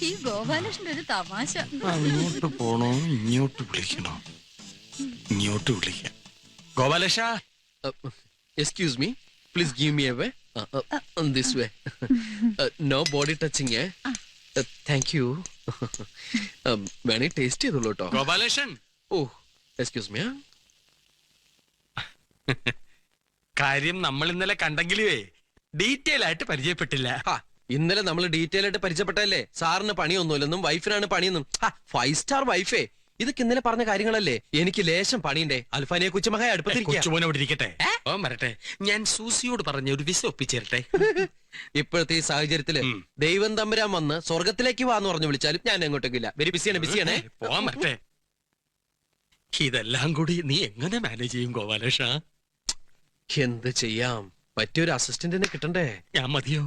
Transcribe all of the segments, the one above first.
ഈ ഗോപാലകൃഷ്ണൻ ഒരു തമാശ. അങ്ങോട്ട് പോണോ ഇങ്ങോട്ട് വിളിക്കണോ? ഇങ്ങോട്ട് വിളിക്കാം. Gopalakrishna, excuse me, please give me a way. This way. No body touching. Thank you. വേണേ ടേസ്റ്റ് ചെയ്തോളൂ കേട്ടോ. Gopalakrishnan, oh excuse me. കാര്യം നമ്മൾ ഇന്നലെ കണ്ടെങ്കിലേ ഡീറ്റെയിൽ ആയിട്ട് പരിചയപ്പെട്ടില്ല. ഇന്നലെ നമ്മൾ ഡീറ്റെയിൽ ആയിട്ട് പരിചയപ്പെട്ടല്ലേ. സാറിന് പണിയൊന്നുമില്ലെന്നും വൈഫിനാണ് പണിയെന്നും. 5 സ്റ്റാർ വൈഫേ, ഇതൊക്കെ ഇന്നലെ പറഞ്ഞ കാര്യങ്ങളല്ലേ. എനിക്ക് ലേശം പണിയുണ്ടേ. അൽഫാനിയെ കൊച്ചുമഹായ അടുപ്പത്തിരിക്കുക. കൊച്ചുമോനെ ഇവിടെ ഇരിക്കട്ടെ. ഓ വരട്ടെ, ഞാൻ സൂസിയോട് പറഞ്ഞ ഒരു വിസ ഒപ്പിച്ചേരട്ടെ. ഇപ്പോഴത്തെ ഈ സാഹചര്യത്തില് ദൈവം തമ്പുരാൻ വന്ന് സ്വർഗത്തിലേക്ക് വാന്ന് പറഞ്ഞു വിളിച്ചാലും ഞാൻ എങ്ങോട്ടേക്കില്ല. വെരി ബിസിയാണേ. പോവാൻ വരട്ടെ. ഇതെല്ലാം കൂടി നീ എങ്ങനെ മാനേജ് ചെയ്യും ഗോപാലകൃഷ്ണ? എന്ത് ചെയ്യാം, പറ്റിയൊരു അസിസ്റ്റന്റിനെ കിട്ടണ്ടേ. ഞാൻ മതിയോ?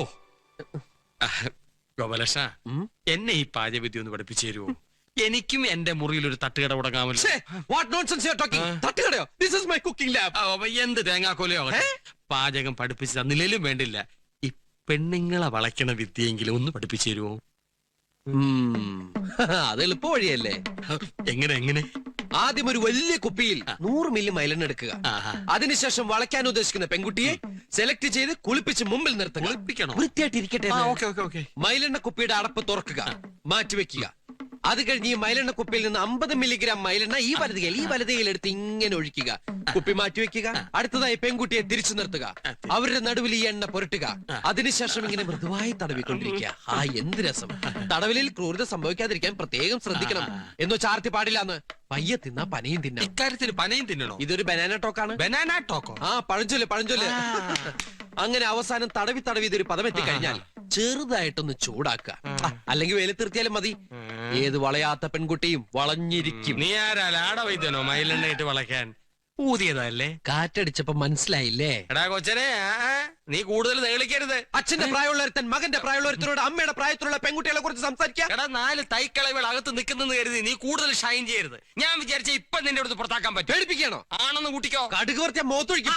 ഓ ഗോപാലകൃഷ്ണ, എന്നെ ഈ പാചകവിദ്യ ഒന്ന് പഠിപ്പിച്ചു തരുമോ? എനിക്കും എന്റെ മുറിയിൽ ഒരു തട്ടുകട തുടങ്ങാമല്ലോ. എന്ത് തേങ്ങാക്കോലയോ പാചകം പഠിപ്പിച്ചു തന്നില്ലേലും വേണ്ടില്ല. ഈ പെണ്ണുങ്ങളെ വളയ്ക്കണ വിദ്യയെങ്കിലും ഒന്ന് പഠിപ്പിച്ചു തരുമോ? അത് എളുപ്പ വഴിയല്ലേ. എങ്ങനെ? ആദ്യം ഒരു വലിയ കുപ്പിയിൽ 100 മില്ലി മൈലെണ്ണ എടുക്കുക. അതിനുശേഷം വളയ്ക്കാൻ ഉദ്ദേശിക്കുന്ന പെൺകുട്ടിയെ സെലക്ട് ചെയ്ത് കുളിപ്പിച്ച് മുമ്പിൽ നിർത്തുക. വൃത്തിയായിട്ടിരിക്കട്ടെ. മൈലെണ്ണ കുപ്പിയുടെ അടപ്പ് തുറക്കുക, മാറ്റിവെക്കുക. അത് കഴിഞ്ഞ് ഈ മൈലെണ്ണ കുപ്പിയിൽ നിന്ന് 50 മില്ലിഗ്രാം മൈലെണ്ണ ഈ വലതുകയിൽ എടുത്ത് ഇങ്ങനെ ഒഴിക്കുക. കുപ്പി മാറ്റിവെക്കുക. അടുത്തതായി പെൺകുട്ടിയെ തിരിച്ചു നിർത്തുക. അവരുടെ നടുവിൽ ഈ എണ്ണ പുരട്ടുക. അതിനുശേഷം ഇങ്ങനെ മൃദുവായി തടവിക്കൊണ്ടിരിക്കുക. എന്ത് രസം. തടവിലിൽ ക്രൂരത സംഭവിക്കാതിരിക്കാൻ പ്രത്യേകം ശ്രദ്ധിക്കണം. എന്നോ ചാർത്തി പാടില്ലാന്ന്. പയ്യെ തിന്നാ പനയും തിന്നാം. ഇക്കാര്യത്തിൽ പനയും തിന്നണോ? ഇതൊരു ബനാന ടോക്കാണ്. Banana Toko? പഴഞ്ചൊല്ല്. അങ്ങനെ അവസാനം തടവി ഇതൊരു പദം എത്തിക്കഴിഞ്ഞാൽ ചെറുതായിട്ടൊന്ന് ചൂടാക്കുക. അല്ലെങ്കിൽ വെയിലത്തിർത്തിയാലും മതി. ഏത് വളയാത്ത പെൺകുട്ടിയും വളഞ്ഞിരിക്കും. നീ ആരാ ലാട വൈദ്യനോ മയിലെണ്ണയിട്ട് വളയ്ക്കാൻ? ഊതിയതല്ലേ? കാറ്റടിച്ചപ്പോ മനസ്സിലായില്ലേ? എടാ കൊച്ചനെ, നീ കൂടുതൽ നേളിക്കരുത്. അച്ഛന്റെ പ്രായമുള്ളൊരുത്തൻ മകന്റെ പ്രായമുള്ളൊരുത്തനോട് അമ്മയുടെ പ്രായത്തിലുള്ള പെൺകുട്ടികളെ കുറിച്ച് സംസാരിക്കാം. എടാ 4 തൈക്കളവുകൾ അകത്ത് നിൽക്കുന്നെന്ന് കരുതി നീ കൂടുതൽ ഷൈൻ ചെയ്യരുത്. ഞാൻ വിചാരിച്ച ഇപ്പൊ നിന്റെ അടുത്ത് പുറത്താക്കാൻ പറ്റും. പേടിപ്പിക്കണോ? ആണെന്ന് കൂട്ടിക്കോ. കടുക് വർത്തിയ മോത്തൊഴിക്കും.